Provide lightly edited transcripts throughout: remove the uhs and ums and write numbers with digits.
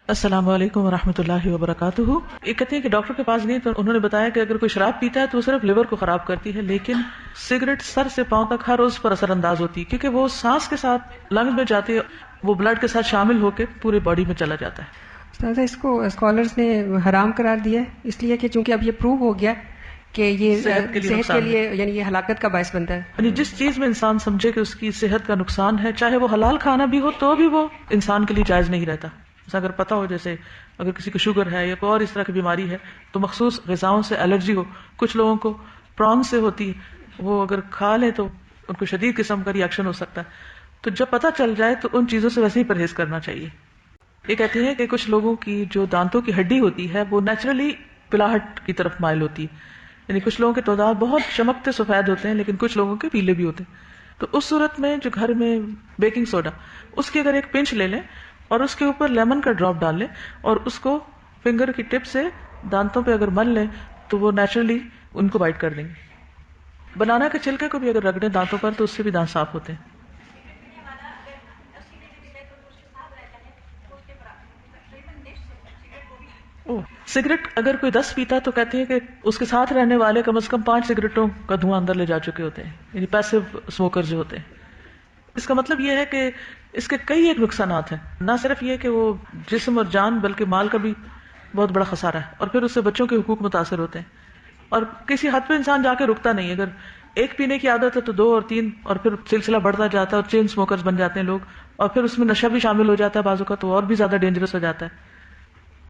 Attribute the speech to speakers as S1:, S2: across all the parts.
S1: السلام علیکم ورحمۃ اللہ وبرکاتہ. یہ کہتے ہیں کہ ڈاکٹر کے پاس گئی تو انہوں نے بتایا کہ اگر کوئی شراب پیتا ہے تو وہ صرف لیور کو خراب کرتی ہے، لیکن سگریٹ سر سے پاؤں تک ہر روز پر اثر انداز ہوتی ہے، کیونکہ وہ سانس کے ساتھ لنگز میں جاتی ہے، وہ بلڈ کے ساتھ شامل ہو کے پورے باڈی میں چلا جاتا ہے.
S2: استاذہ اس کو اسکالرز نے حرام قرار دیا ہے اس لیے کہ چونکہ اب یہ پروو ہو گیا کہ یہ
S1: صحت
S2: کے لیے یعنی یہ ہلاکت کا باعث بنتا ہے.
S1: یعنی جس چیز میں انسان سمجھے کہ اس کی صحت کا نقصان ہے، چاہے وہ حلال کھانا بھی ہو تو بھی وہ انسان کے لیے جائز نہیں رہتا. اگر پتا ہو جیسے اگر کسی کو شوگر ہے یا کوئی اور اس طرح کی بیماری ہے تو مخصوص غذاؤں سے الرجی ہو، کچھ لوگوں کو پران سے ہوتی ہے، وہ اگر کھا لیں تو ان کو شدید قسم کا ری ایکشن ہو سکتا ہے. تو جب پتہ چل جائے تو ان چیزوں سے ویسے ہی پرہیز کرنا چاہیے. یہ کہتے ہیں کہ کچھ لوگوں کی جو دانتوں کی ہڈی ہوتی ہے وہ نیچرلی پلاہٹ کی طرف مائل ہوتی ہے، یعنی کچھ لوگوں کے دانت بہت چمکتے سفید ہوتے ہیں لیکن کچھ لوگوں کے پیلے بھی ہوتے ہیں. تو اس صورت میں جو گھر میں بیکنگ سوڈا، اس کی اگر ایک پنچ لے لیں اور اس کے اوپر لیمن کا ڈراپ ڈال لیں اور اس کو فنگر کی ٹپ سے دانتوں پہ اگر مل لیں تو وہ نیچرلی ان کو وائٹ کر دیں گے. بنانا کے چھلکے کو بھی اگر رگڑیں دانتوں پر تو اس سے بھی دانت صاف ہوتے ہیں. سگریٹ اگر کوئی 10 پیتا تو کہتے ہیں کہ اس کے ساتھ رہنے والے کم از کم 5 سگریٹوں کا دھواں اندر لے جا چکے ہوتے ہیں، یعنی پیسو اسموکر جو ہوتے ہیں. اس کا مطلب یہ ہے کہ اس کے کئی ایک نقصانات ہیں، نہ صرف یہ کہ وہ جسم اور جان بلکہ مال کا بھی بہت بڑا خسارہ ہے، اور پھر اس سے بچوں کے حقوق متاثر ہوتے ہیں. اور کسی حد پہ انسان جا کے رکتا نہیں، اگر ایک پینے کی عادت ہے تو 2 اور 3 اور پھر سلسلہ بڑھتا جاتا ہے اور چین اسموکرز بن جاتے ہیں لوگ، اور پھر اس میں نشہ بھی شامل ہو جاتا ہے بعض اوقات تو اور بھی زیادہ ڈینجرس ہو جاتا ہے.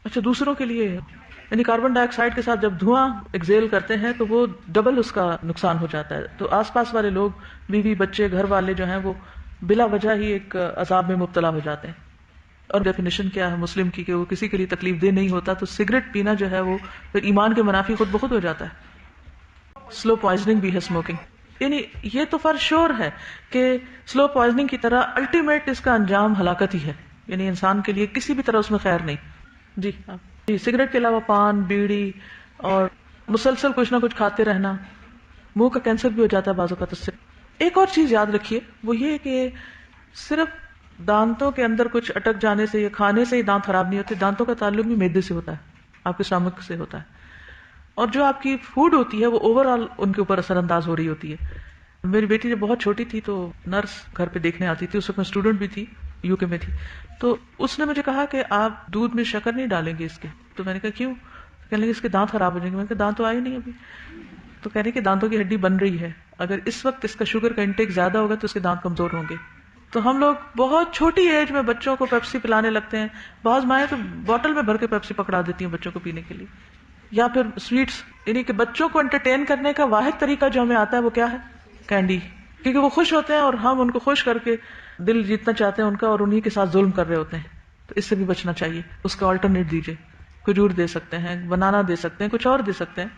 S1: اچھا دوسروں کے لیے یعنی کاربن ڈائی آکسائڈ کے ساتھ جب دھواں ایکزیل کرتے ہیں تو وہ ڈبل اس کا نقصان ہو جاتا ہے. تو آس پاس والے لوگ، بیوی بچے گھر والے جو ہیں وہ بلا وجہ ہی ایک عذاب میں مبتلا ہو جاتے ہیں. اور ڈیفینیشن کیا ہے مسلم کی کہ وہ کسی کے لیے تکلیف دہ نہیں ہوتا، تو سگریٹ پینا جو ہے وہ پھر ایمان کے منافی خود بخود ہو جاتا ہے. سلو پوائزننگ بھی ہے اسموکنگ، یعنی یہ تو فر شور ہے کہ سلو پوائزننگ کی طرح الٹیمیٹ اس کا انجام ہلاکت ہی ہے، یعنی انسان کے لیے کسی بھی طرح اس میں خیر نہیں. جی سگریٹ کے علاوہ پان، بیڑی اور مسلسل کچھ نہ کچھ کھاتے رہنا، منہ کا کینسر بھی ہو جاتا ہے بعض اوقات اس سے. ایک اور چیز یاد رکھیے وہ یہ کہ صرف دانتوں کے اندر کچھ اٹک جانے سے یا کھانے سے ہی دانت خراب نہیں ہوتے، دانتوں کا تعلق بھی معدے سے ہوتا ہے، آپ کے اسٹمک سے ہوتا ہے، اور جو آپ کی فوڈ ہوتی ہے وہ اوور آل ان کے اوپر اثر انداز ہو رہی ہوتی ہے. میری بیٹی جب بہت چھوٹی تھی تو نرس گھر پہ دیکھنے آتی تھی، اس وقت میں اسٹوڈنٹ بھی تھی، یو کے میں تھی. تو اس نے مجھے کہا کہ آپ دودھ میں شکر نہیں ڈالیں گے اس کے. تو میں نے کہا کیوں؟ کہنے لگے اس کے دانت خراب ہو جائیں گے. میں نے کہا دانت تو آئے نہیں ابھی. تو کہہ رہی کہ دانتوں کی ہڈی بن رہی ہے، اگر اس وقت اس کا شوگر کا انٹیک زیادہ ہوگا تو اس کے دانت کمزور ہوں گے. تو ہم لوگ بہت چھوٹی ایج میں بچوں کو پیپسی پلانے لگتے ہیں. بعض مائیں تو بوٹل میں بھر کے پیپسی پکڑا دیتی ہیں بچوں کو پینے کے لیے، یا پھر سویٹس، یعنی کہ بچوں کو انٹرٹین کرنے کا واحد طریقہ جو ہمیں آتا ہے وہ کیا ہے؟ کینڈی. کیونکہ وہ خوش ہوتے ہیں اور ہم ان کو خوش کر کے دل جیتنا چاہتے ہیں ان کا، اور انہی کے ساتھ ظلم کر رہے ہوتے ہیں. تو اس سے بھی بچنا چاہیے. اس کا آلٹرنیٹ دیجیے، کھجور دے سکتے ہیں، بنانا دے سکتے ہیں، کچھ اور دے سکتے ہیں.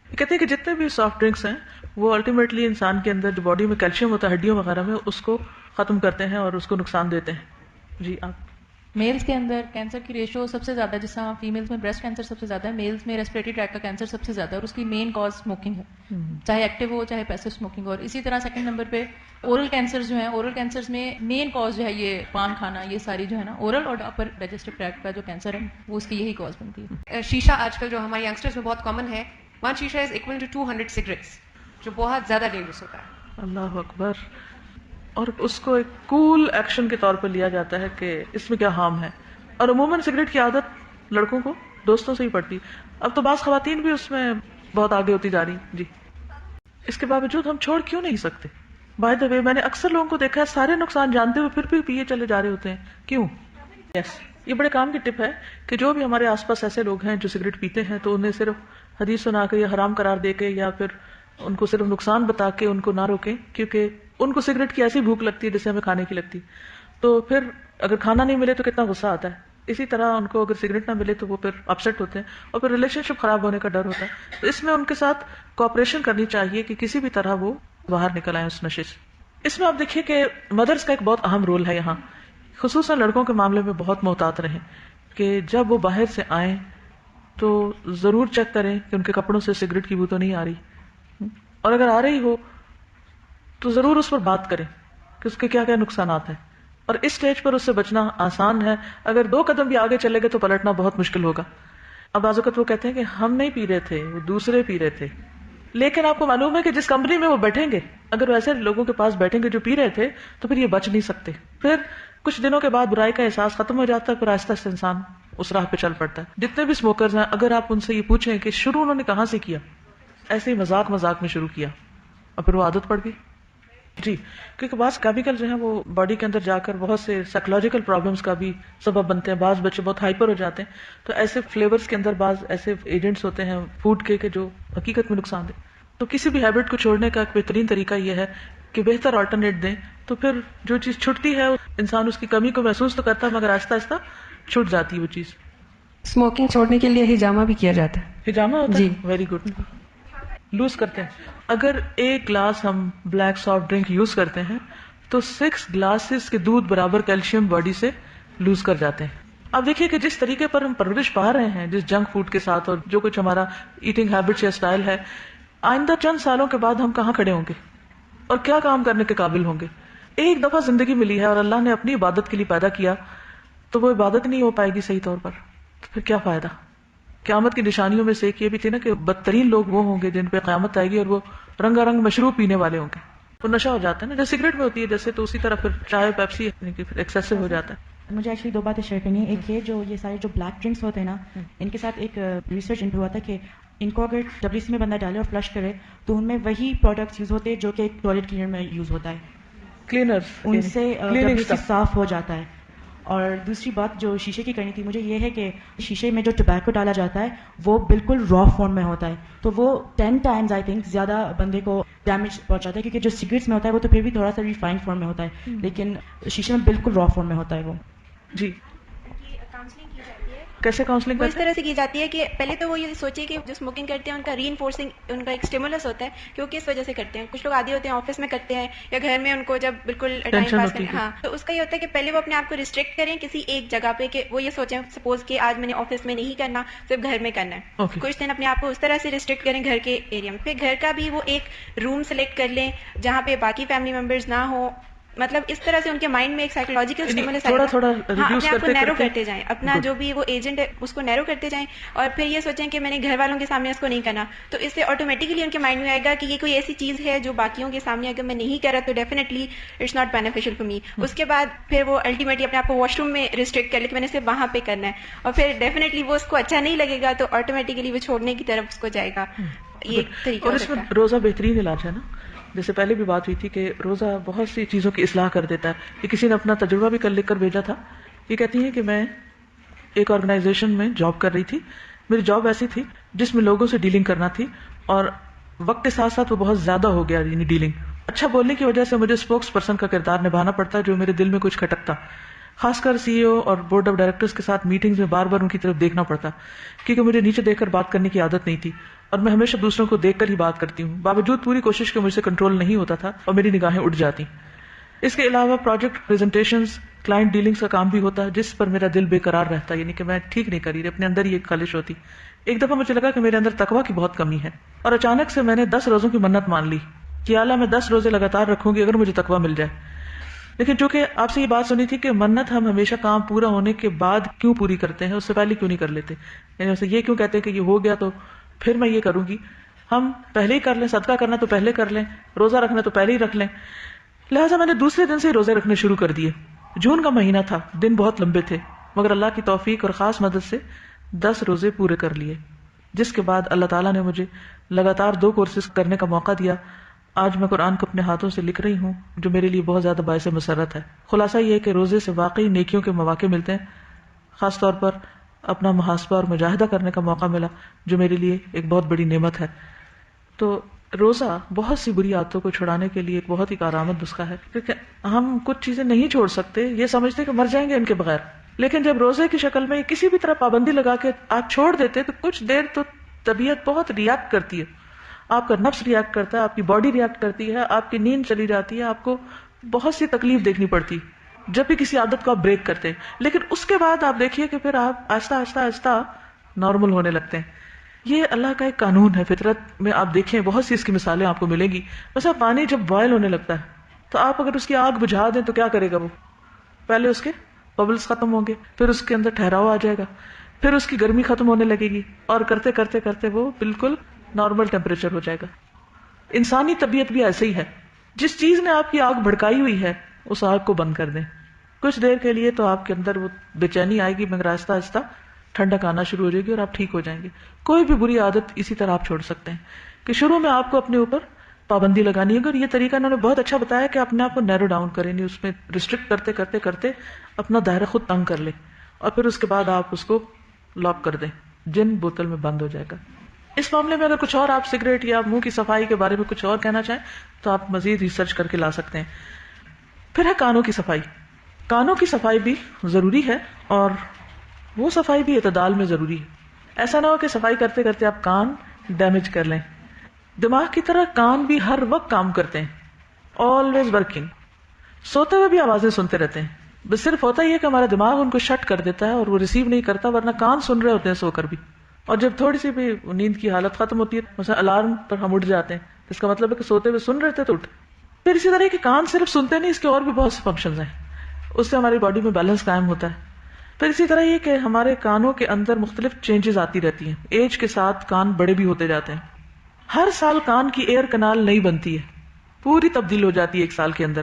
S1: کہتے ہیں کہ جتنے بھی سافٹ ڈرنکس ہیں وہ الٹیمیٹلی انسان کے اندر جو باڈی میں کیلشیم ہوتا ہے ہڈیوں وغیرہ میں، اس کو ختم کرتے ہیں اور اس کو نقصان دیتے ہیں. جی آپ.
S3: میلز کے اندر کینسر کی ریشو سب سے زیادہ، جس طرح فیمیلز میں بریسٹ کینسر سب سے زیادہ ہے، میلز میں ریسپریٹری ٹریک کا کینسر سب سے زیادہ ہے، اور اس کی مین کاز اسموکنگ ہے، چاہے ایکٹیو ہو چاہے پیسو اسموکنگ. اور اسی طرح سیکنڈ نمبر پہ اورل کینسرز جو ہیں، اورل کینسرز میں مین کاز جو ہے یہ پان کھانا، یہ ساری جو ہے نا اورل اور اپر ڈائجسٹو ٹریکٹ کا جو کینسر ہے وہ اس کی یہی کاز بنتی ہے.
S4: شیشہ آج کل جو ہمارے ینگسٹرز میں بہت کامن ہے، 1 شیشہ از اکول ٹو 200 سگریٹس، جو بہت زیادہ ڈینجرس ہوتا ہے.
S1: اللہ اکبر. اور اس کو ایک کول ایکشن کے طور پر لیا جاتا ہے کہ اس میں کیا ہارم ہے. اور عموماً سگریٹ کی عادت لڑکوں کو دوستوں سے ہی پڑتی. اب تو بعض خواتین بھی اس میں بہت آگے ہوتی جا رہی. جی اس کے باوجود ہم چھوڑ کیوں نہیں سکتے؟ بائی دا وے میں نے اکثر لوگوں کو دیکھا ہے سارے نقصان جانتے ہوئے پھر بھی پیے چلے جا رہے ہوتے ہیں. کیوں؟ یس یہ بڑے کام کی ٹپ ہے کہ جو بھی ہمارے آس پاس ایسے لوگ ہیں جو سگریٹ پیتے ہیں تو انہیں صرف حدیث سنا کے یا حرام قرار دے کے یا پھر ان کو صرف نقصان بتا کے ان کو نہ روکیں، کیونکہ ان کو سگریٹ کی ایسی بھوک لگتی ہے جیسے ہمیں کھانے کی لگتی. تو پھر اگر کھانا نہیں ملے تو کتنا غصہ آتا ہے. اسی طرح ان کو اگر سگریٹ نہ ملے تو وہ پھر اپسیٹ ہوتے ہیں اور پھر ریلیشن شپ خراب ہونے کا ڈر ہوتا ہے. تو اس میں ان کے ساتھ کوآپریشن کرنی چاہیے کہ کسی بھی طرح وہ باہر نکل آئیں اس نشے سے. اس میں آپ دیکھیے کہ مدرس کا ایک بہت اہم رول ہے یہاں، خصوصاً لڑکوں کے معاملے میں بہت محتاط رہیں کہ جب وہ باہر سے آئیں تو ضرور چیک کریں کہ ان کے کپڑوں سے سگریٹ کی بو تو نہیں آ رہی، اور اگر آ رہی ہو تو ضرور اس پر بات کریں کہ اس کے کیا کیا نقصانات ہیں. اور اس سٹیج پر اس سے بچنا آسان ہے. اگر 2 قدم بھی آگے چلے گئے تو پلٹنا بہت مشکل ہوگا. اب بعض اوقات وہ کہتے ہیں کہ ہم نہیں پی رہے تھے، وہ دوسرے پی رہے تھے. لیکن آپ کو معلوم ہے کہ جس کمپنی میں وہ بیٹھیں گے، اگر وہ ایسے لوگوں کے پاس بیٹھیں گے جو پی رہے تھے، تو پھر یہ بچ نہیں سکتے. پھر کچھ دنوں کے بعد برائی کا احساس ختم ہو جاتا ہے، پھر آہستہ آہستہ انسان اس راہ پہ چل پڑتا ہے. جتنے بھی اسموکرز ہیں، اگر آپ ان سے یہ پوچھیں کہ شروع انہوں نے کہاں سے کیا، ایسے ہی مذاق مذاق میں شروع کیا اور پھر وہ عادت پڑ گئی. جی، کیونکہ بعض کیمیکل جو ہیں وہ باڈی کے اندر جا کر بہت سے سائیکولوجیکل پرابلمس کا بھی سبب بنتے ہیں. بعض بچے بہت ہائپر ہو جاتے ہیں، تو ایسے فلیورز کے اندر بعض ایسے ایجنٹس ہوتے ہیں فوڈ کے کہ جو حقیقت میں نقصان دہ. تو کسی بھی ہیبٹ کو چھوڑنے کا ایک بہترین طریقہ یہ ہے کہ بہتر آلٹرنیٹ دیں، تو پھر جو چیز چھٹتی ہے انسان اس کی کمی کو محسوس تو کرتا ہے مگر آہستہ آہستہ چھٹ جاتی ہے وہ چیز.
S2: اسموکنگ چھوڑنے کے لیے ہجامہ بھی کیا جاتا ہے.
S1: ہجامہ ہوتا
S2: جی.
S1: ہے، ویری گڈ. لوز کرتے ہیں. اگر 1 گلاس ہم بلیک سافٹ ڈرنک یوز کرتے ہیں تو 6 گلاسز کے دودھ برابر کیلشیم باڈی سے لوز کر جاتے ہیں. اب دیکھیے کہ جس طریقے پر ہم پرورش پا رہے ہیں، جس جنک فوڈ کے ساتھ اور جو کچھ ہمارا ایٹنگ ہیبٹس یا اسٹائل ہے، آئندہ چند سالوں کے بعد ہم کہاں کھڑے ہوں گے اور کیا کام کرنے کے قابل ہوں گے. ایک دفعہ زندگی ملی ہے اور اللہ نے اپنی عبادت کے لیے پیدا کیا، تو وہ عبادت نہیں ہو پائے گی صحیح طور پر، تو پھر کیا فائدہ. قیامت کی نشانیوں میں سے ایک یہ بھی تھی نا کہ بدترین لوگ وہ ہوں گے جن پہ قیامت آئے گی اور وہ رنگا رنگ مشروب پینے والے ہوں گے. وہ نشہ ہو جاتا ہے نا، جیسے سگریٹ میں ہوتی ہے جیسے، تو اسی طرح پھر چائے پیپسی ایکسیسو ہو جاتا ہے.
S5: مجھے ایکچولی 2 باتیں شیئر کرنی ہے. ایک یہ جو یہ سارے جو بلیک ڈرنکس ہوتے ہیں نا، ان کے ساتھ ایک ریسرچ انٹر ہوا تھا کہ ان کو اگر WC میں بندہ ڈالے اور فلش کرے تو ان میں وہی پروڈکٹس یوز ہوتے ہیں جو کہ ٹوائلٹ کلینر میں یوز ہوتا ہے.
S1: کلینرز،
S5: ان سے
S1: کلیننگ
S5: WC صاف ہو جاتا ہے. اور دوسری بات جو شیشے کی کرنی تھی مجھے یہ ہے کہ شیشے میں جو ٹبیکو ڈالا جاتا ہے وہ بالکل را فارم میں ہوتا ہے، تو وہ 10 ٹائمز آئی تھنک زیادہ بندے کو ڈیمیج پہنچاتا ہے، کیونکہ جو سگریٹس میں ہوتا ہے وہ تو پھر بھی تھوڑا سا ریفائنڈ فارم میں ہوتا ہے، لیکن شیشے میں بالکل را فارم میں ہوتا ہے وہ.
S1: جی.
S6: کاؤنسلنگ کی جاتی ہے
S1: کیسے کاؤنسلنگ
S6: وہ اس طرح سے کی جاتی ہے کہ پہلے تو وہ یہ سوچے کہ جو اسموکنگ کرتے ہیں ان کا ری انفورسنگ ان کا ایک اسٹیمولس ہوتا ہے کہ وہ کس وجہ سے کرتے ہیں. کچھ لوگ عادی ہوتے ہیں آفس میں کرتے ہیں یا گھر میں ان کو جب بالکل ٹائم پاس کریں. ہاں، تو اس کا یہ ہوتا ہے کہ پہلے وہ اپنے آپ کو ریسٹرکٹ کریں کسی ایک جگہ پہ کہ وہ یہ سوچیں سپوز کہ آج میں نے آفس میں نہیں کرنا، صرف گھر میں کرنا ہے. کچھ دن اپنے آپ کو اس طرح سے ریسٹرکٹ کریں گھر کے ایریا میں. پھر گھر کا بھی وہ ایک روم سلیکٹ کر لیں جہاں پہ باقی فیملی ممبرز نہ ہوں. مطلب اس طرح سے ان کے مائنڈ میں ایک سائیکولوجیکل اسٹیمولس
S1: تھوڑا تھوڑا
S6: اپنے آپ کو نیرو کرتے جائیں، اپنا جو بھی وہ ایجنٹ ہے اس کو نیرو کرتے جائیں، اور پھر یہ سوچیں کہ میں نے گھر والوں کے سامنے اس کو نہیں کرنا. تو اس سے آٹومیٹکلی ان کے مائنڈ میں آئے گا کہ یہ کوئی ایسی چیز ہے جو باقیوں کے سامنے اگر میں نہیں کرا تو definitely it's not beneficial for me. اس کے بعد پھر وہ الٹیمیٹلی اپنے آپ کو واش روم میں ریسٹرکٹ کر لے کہ میں نے صرف وہاں پہ کرنا ہے، اور پھر ڈیفینیٹلی وہ اس کو اچھا نہیں لگے گا تو آٹومیٹکلی وہ چھوڑنے کی طرف اس کو جائے گا. یہ طریقہ.
S1: اور اس میں روزہ بہترین علاج ہے نا، جیسے پہلے بھی بات ہوئی تھی کہ روزہ بہت سی چیزوں کی اصلاح کر دیتا ہے. یہ کسی نے اپنا تجربہ بھی لکھ کر بھیجا تھا. یہ کہتی ہیں کہ میں ایک آرگنائزیشن میں جاب کر رہی تھی. میری جاب ایسی تھی جس میں لوگوں سے ڈیلنگ کرنا تھی، اور وقت کے ساتھ ساتھ وہ بہت زیادہ ہو گیا، یعنی ڈیلنگ. اچھا بولنے کی وجہ سے مجھے اسپوکس پرسن کا کردار نبھانا پڑتا جو میرے دل میں کچھ کھٹکتا، خاص کر CEO اور بورڈ آف ڈائریکٹرز کے ساتھ میٹنگز میں بار بار ان کی طرف دیکھنا پڑتا، کیونکہ مجھے نیچے دیکھ کر بات کرنے کی عادت نہیں تھی اور میں ہمیشہ دوسروں کو دیکھ کر ہی بات کرتی ہوں. باوجود پوری کوشش کے مجھ سے کنٹرول نہیں ہوتا تھا اور میری نگاہیں اٹھ جاتی. اس کے علاوہ پروجیکٹ پریزنٹیشنز، کلائنٹ ڈیلنگز کا کام بھی ہوتا ہے جس پر میرا دل بے قرار رہتا، یعنی کہ میں ٹھیک نہیں کری، اپنے اندر ہی ایک خالش ہوتی. ایک دفعہ مجھے لگا کہ میرے اندر تقویٰ کی بہت کمی ہے، اور اچانک سے میں نے 10 روزوں کی منت مان لی کہ اللہ میں 10 روزے لگاتار رکھوں گی اگر مجھے تقویٰ مل جائے. لیکن چونکہ آپ سے یہ بات سنی تھی کہ منت ہم ہمیشہ کام پورا ہونے کے بعد کیوں پوری کرتے ہیں، اس سے پہلے کیوں نہیں کر لیتے، یعنی اسے یہ کیوں کہتے ہیں کہ یہ ہو گیا تو پھر میں یہ کروں گی. ہم پہلے ہی کر لیں، صدقہ کرنا تو پہلے کر لیں، روزہ رکھنا تو پہلے ہی رکھ لیں. لہٰذا میں نے دوسرے دن سے ہی روزے رکھنے شروع کر دیے. جون کا مہینہ تھا، دن بہت لمبے تھے، مگر اللہ کی توفیق اور خاص مدد سے 10 روزے پورے کر لیے، جس کے بعد اللہ تعالیٰ نے مجھے لگاتار 2 کورسز کرنے کا موقع دیا. آج میں قرآن کو اپنے ہاتھوں سے لکھ رہی ہوں، جو میرے لیے بہت زیادہ باعث مسرت ہے. خلاصہ یہ ہے کہ روزے سے واقعی نیکیوں کے مواقع ملتے ہیں، خاص طور پر اپنا محاسبہ اور مجاہدہ کرنے کا موقع ملا، جو میرے لیے ایک بہت بڑی نعمت ہے. تو روزہ بہت سی بری عادتوں کو چھڑانے کے لیے ایک بہت ہی کارآمد نسخہ ہے، کیونکہ ہم کچھ چیزیں نہیں چھوڑ سکتے، یہ سمجھتے کہ مر جائیں گے ان کے بغیر. لیکن جب روزے کی شکل میں کسی بھی طرح پابندی لگا کے آپ چھوڑ دیتے تو کچھ دیر تو طبیعت بہت ریئیکٹ کرتی ہے، آپ کا نفس ریئیکٹ کرتا ہے، آپ کی باڈی ریئیکٹ کرتی ہے، آپ کی نیند چلی جاتی ہے، آپ کو بہت سی تکلیف دیکھنی پڑتی جب بھی کسی عادت کو آپ بریک کرتے ہیں. لیکن اس کے بعد آپ دیکھیے کہ پھر آپ آہستہ آہستہ آہستہ نارمل ہونے لگتے ہیں. یہ اللہ کا ایک قانون ہے، فطرت میں آپ دیکھیں بہت سی اس کی مثالیں آپ کو ملیں گی. بس پانی جب بوائل ہونے لگتا ہے تو آپ اگر اس کی آگ بجھا دیں تو کیا کرے گا، وہ پہلے اس کے ببلز ختم ہوں گے، پھر اس کے اندر ٹھہراؤ آ جائے گا، پھر اس کی گرمی ختم ہونے لگے گی، اور کرتے کرتے کرتے وہ بالکل نارمل ٹیمپریچر ہو جائے گا. انسانی طبیعت بھی ایسے ہی ہے. جس چیز نے آپ کی آگ بھڑکائی ہوئی ہے اس آگ کو بند کر دیں. کچھ دیر کے لیے تو آپ کے اندر وہ بے چینی آئے گی، مگر آہستہ آہستہ ٹھنڈک آنا شروع ہو جائے گی اور آپ ٹھیک ہو جائیں گے. کوئی بھی بری عادت اسی طرح آپ چھوڑ سکتے ہیں کہ شروع میں آپ کو اپنے اوپر پابندی لگانی ہے. اور یہ طریقہ انہوں نے بہت اچھا بتایا کہ اپنے آپ کو نیرو ڈاؤن کریں، نہیں اس میں ریسٹرکٹ کرتے کرتے کرتے اپنا دائرہ خود تنگ کر لیں، اور پھر اس کے بعد آپ اس کو لاک کر دیں، جن بوتل میں بند ہو جائے گا. اس معاملے میں اگر کچھ اور آپ سگریٹ یا منہ کی صفائی کے بارے میں کچھ اور کہنا چاہیں تو آپ مزید ریسرچ کر کے لا سکتے ہیں. پھر ہے کانوں کی صفائی. کانوں کی صفائی بھی ضروری ہے، اور وہ صفائی بھی اعتدال میں ضروری ہے. ایسا نہ ہو کہ صفائی کرتے کرتے آپ کان ڈیمیج کر لیں. دماغ کی طرح کان بھی ہر وقت کام کرتے ہیں، آلویز ورکنگ. سوتے ہوئے بھی آوازیں سنتے رہتے ہیں، بس صرف ہوتا ہی ہے کہ ہمارا دماغ ان کو شٹ کر دیتا ہے اور وہ ریسیو نہیں کرتا، ورنہ کان سن رہے ہوتے ہیں سو کر بھی. اور جب تھوڑی سی بھی نیند کی حالت ختم ہوتی ہے، مثلا الارم پر ہم اٹھ جاتے ہیں، اس کا مطلب ہے کہ سوتے ہوئے سن رہے تھے تو اٹھ. پھر اسی طرح کہ کان صرف سنتے نہیں، اس کے اور بھی بہت سے فنکشنز ہیں، اس سے ہماری باڈی میں بیلنس قائم ہوتا ہے. پھر اسی طرح یہ کہ ہمارے کانوں کے اندر مختلف چینجز آتی رہتی ہیں، ایج کے ساتھ کان بڑے بھی ہوتے جاتے ہیں. ہر سال کان کی ایئر کنال نئی بنتی ہے، پوری تبدیل ہو جاتی ہے ایک سال کے اندر.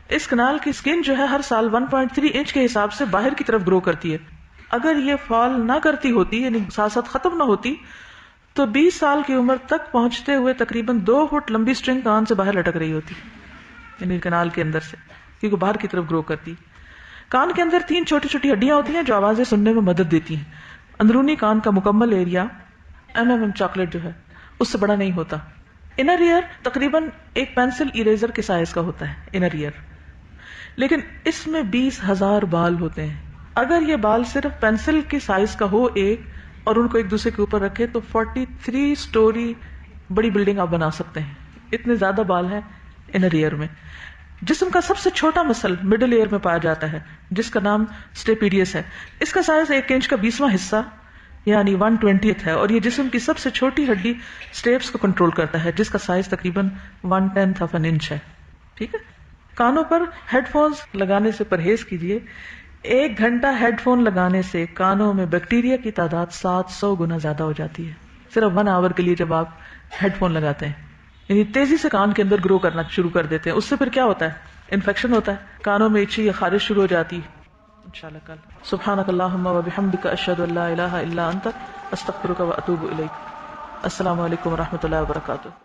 S1: اس کنال کی سکن جو ہے ہر سال 1.3 انچ کے حساب سے باہر کی طرف گرو کرتی ہے. اگر یہ فال نہ کرتی ہوتی، یعنی ساتھ ساتھ ختم نہ ہوتی، تو 20 سال کی عمر تک پہنچتے ہوئے تقریباً 2 فٹ لمبی اسٹرنگ کان سے باہر لٹک رہی ہوتی، یعنی کنال کے اندر سے، کیونکہ باہر کی طرف گرو کرتی. کان کے اندر 3 چھوٹی چھوٹی ہڈیاں ہوتی ہیں جو آوازیں سننے میں مدد دیتی ہیں. اندرونی کان کا مکمل ایریا چاکلیٹ جو ہے اس سے بڑا نہیں ہوتا. انر ایئر تقریباً ایک پینسل اریزر کے سائز کا ہوتا ہے انر ایئر، لیکن اس میں 20,000 بال ہوتے ہیں. اگر یہ بال صرف پینسل کے سائز کا ہو ایک، اور ان کو ایک دوسرے کے اوپر رکھے تو 43 سٹوری بڑی بلڈنگ آپ بنا سکتے ہیں. اتنے زیادہ بال ہیں انر ایئر میں. جسم کا سب سے چھوٹا مسل مڈل ایئر میں پایا جاتا ہے، جس کا نام اسٹیپیڈیس ہے. اس کا سائز 1 انچ کا 20واں حصہ یعنی 1/20 ہے، اور یہ جسم کی سب سے چھوٹی ہڈی اسٹیپس کو کنٹرول کرتا ہے، جس کا سائز تقریباً 1/10 انچ ہے. ٹھیک ہے. کانوں پر ہیڈ فونز لگانے سے پرہیز کیجیے. 1 گھنٹہ ہیڈ فون لگانے سے کانوں میں بیکٹیریا کی تعداد 700 گنا زیادہ ہو جاتی ہے، صرف 1 آور کے لیے جب آپ ہیڈ فون لگاتے ہیں. یعنی تیزی سے کان کے اندر گرو کرنا شروع کر دیتے ہیں. اس سے پھر کیا ہوتا ہے؟ انفیکشن ہوتا ہے، کانوں میں اچھی یا خارش شروع ہو جاتی ہے. انشاءاللہ کل. سبحانک اللہم و بحمدک، اشہد ان لا الہ الا انت، استغفرک و اتوب الیک. السلام علیکم و رحمۃ اللہ وبرکاتہ.